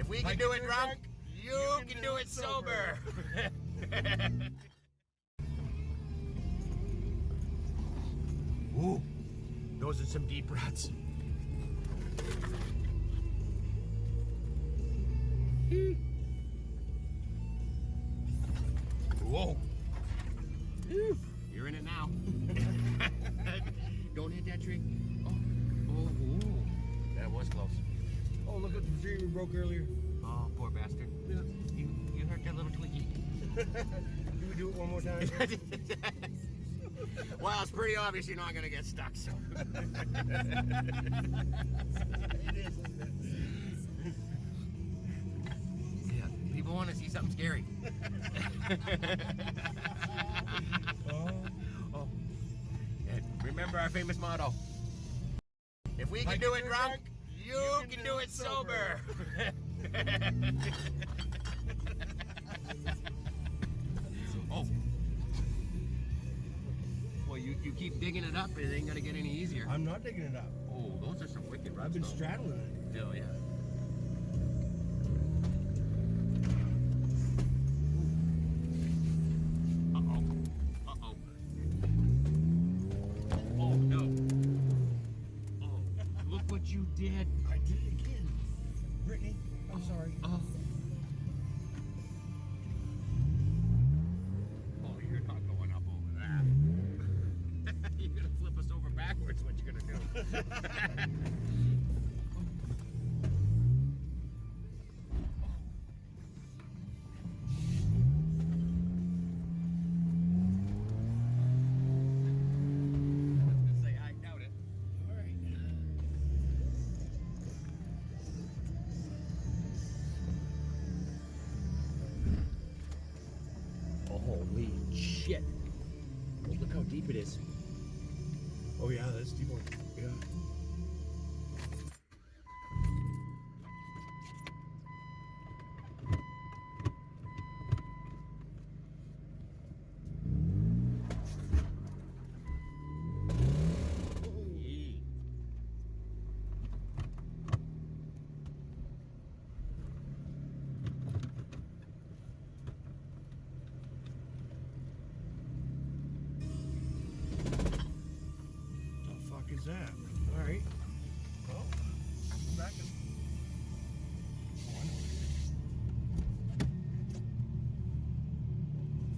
If we can do it drunk, you can do it sober. Ooh, those are some deep breaths. Whoa. You're in it now. Don't hit that tree. Oh, that was close. Oh, look at the tree we broke earlier. Oh, poor bastard. Yeah. You hurt that little twiggy. Do we do it one more time? Well, it's pretty obvious you're not going to get stuck, so. It is, isn't it? Yeah, people want to see something scary. Oh. And remember our famous motto. If we can do it drunk, you can do it sober. Oh. Well, you keep digging it up, it ain't gonna get any easier. I'm not digging it up. Oh, those are some wicked ruts. I've been though. straddling it. Oh, yeah. Uh-oh. Oh, no. Oh, look what you did. I did it again. Brittany, I'm sorry. Oh. Oh, you're not going up over that. You're gonna flip us over backwards, what you gonna do? I doubt it. All right. Holy shit. Oh, look how deep it is. Oh yeah, that's deep one. Yeah. Is that? All right. Well, come back and. Oh, I know what it is.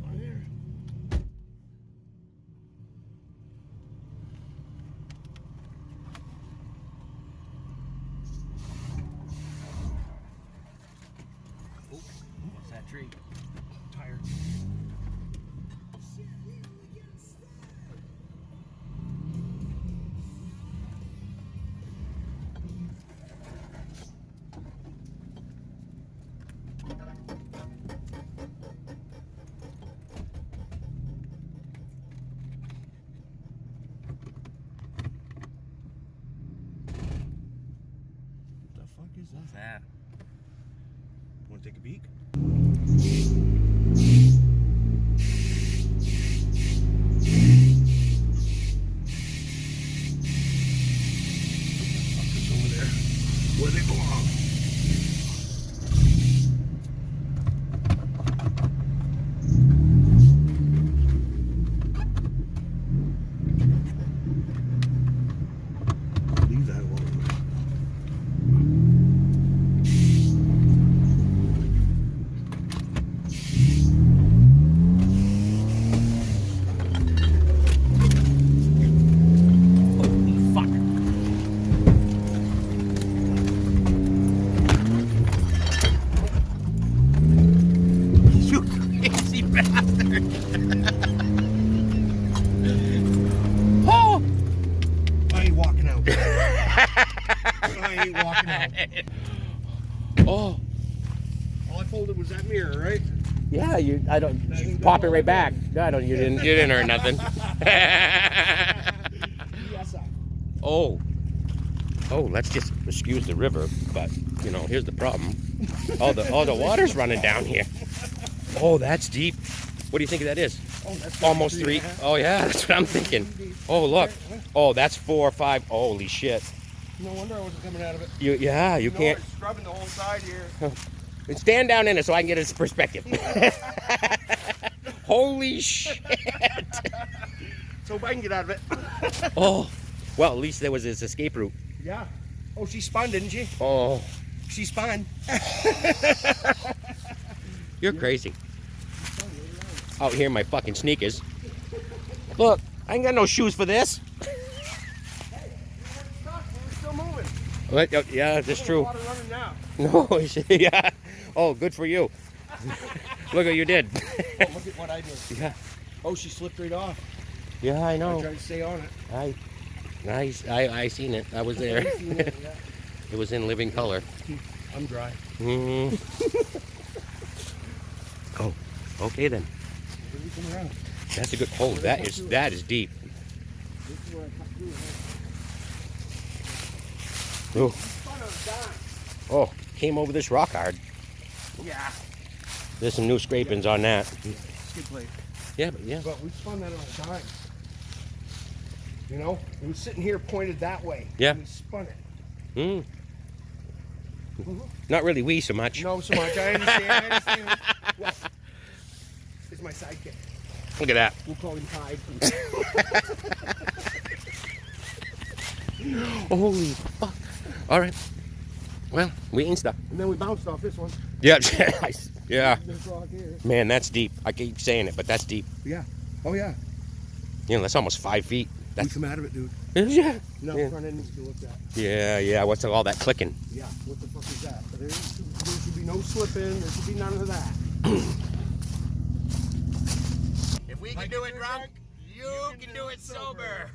On here. Oh, what's that tree? Tired. Is that? What's that? Want to take a peek? It's over there, where they belong. Leave that alone. I ain't walking out. Oh. All I folded was that mirror, right? Yeah, I don't pop it right back. No, I don't. You didn't earn nothing. Yes, I. Oh, let's just excuse the river, but you know, here's the problem. All the water's running down here. Oh, that's deep. What do you think that is? Oh, that's Almost 3. Oh yeah, that's what I'm thinking. Oh look. Oh, that's 4 or 5. Holy shit. No wonder I wasn't coming out of it. You can't. It's scrubbing the whole side here. Stand down in it so I can get his perspective. Holy shit. So if I can get out of it. Oh, well, at least there was his escape route. Yeah. Oh, she spun, didn't she? Oh, She spun. you're crazy. Out here in my fucking sneakers. Look, I ain't got no shoes for this. Hey, we're still moving. What? Yeah, that's true. Water running now. No, yeah. Oh, good for you. Look what you did. Oh, look at what I did. Yeah. Oh, she slipped right off. Yeah, I I know. tried to stay on it. I seen it. I was there. I seen it, yeah. It was in living color. I'm dry. Mm. Oh, okay then. Where do we come around? That's a good. Oh, that is deep. This is where I cut through it. Oh, Spun on a dime. oh, came over this rock hard. Yeah. There's some new scrapings on that. Skid plate. Yeah, but yeah. But we spun that on a dime. You know, it was sitting here pointed that way. Yeah. And we spun it. Mm. Not really we so much. No, so much. I understand. Well, it's my sidekick. Look at that. We'll call him Tide. Holy fuck. All right. Well, we ain't stuck. And then we bounced off this one. Yeah. Yeah. This rock here. Man, that's deep. I keep saying it, but that's deep. Yeah. Oh, yeah. You know, that's almost 5 feet. We That's come out of it, dude. yeah. No, Yeah. front end needs to be looked at. Yeah. What's all that clicking? Yeah. What the fuck is that? There should be no slipping. There should be none of that. If we can do it drunk, you can do it sober.